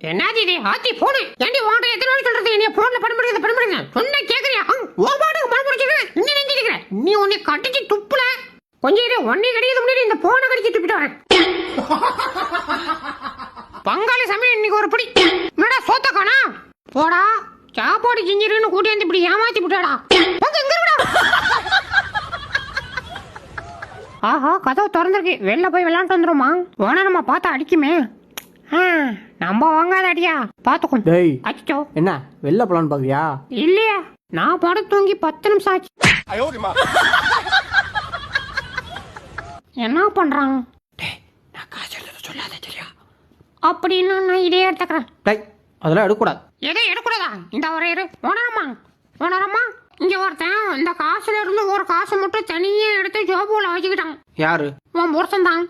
என்னது இது ஆத்தி போனு ஏண்டி வாங்க எத்தனை வாட்டி சொல்றது நீ போன்ல படுபடுங்க சொன்னா கேக்குறியா ஓ பாட்டுக்கு படுபடுச்சிட்டு இங்க நின்னுக்கிற நீ உன்னை கட்டிச்சு துப்புல கொஞ்சம் இரு ஒன்னே கிடையாது முன்னாடி இந்த போனை கடிச்சு துப்பிட்டு வரேன் பங்காளி சமையல் இன்னைக்கு ஒரு பிடி என்னடா சோத்த காணா போடா சாப்பாடு செஞ்சிருக்குன்னு கூட்டி வந்து இப்படி ஏமாத்தி விட்டாடா ஆஹா கதவு திறந்துருக்கு வெளில போய் விளையாண்டு வந்துருமா வேணா நம்ம பார்த்தா அடிக்குமே நம்ம வாங்காத அடியா பாத்துக்கோ டேய் அச்சோ என்ன வெளில போலான்னு பாக்குறியா இல்லையா நான் படம் தூங்கி 10 நிமிஷம் ஆச்சு என்ன பண்றான் நான் காசு எடுத்து சொல்லாத சரியா அப்படின்னு நான் இதே எடுத்துக்கிறேன் டேய் அதெல்லாம் எடுக்கக்கூடாது எதை எடுக்கூடாதா இந்த ஒரே ஓனரம்மா இங்க ஒருத்தன் இந்த காசுல இருந்து ஒரு காசு மட்டும் தனியே எடுத்து ஜோபுல வச்சுக்கிட்டான் யாரு உன் புருஷன் தான்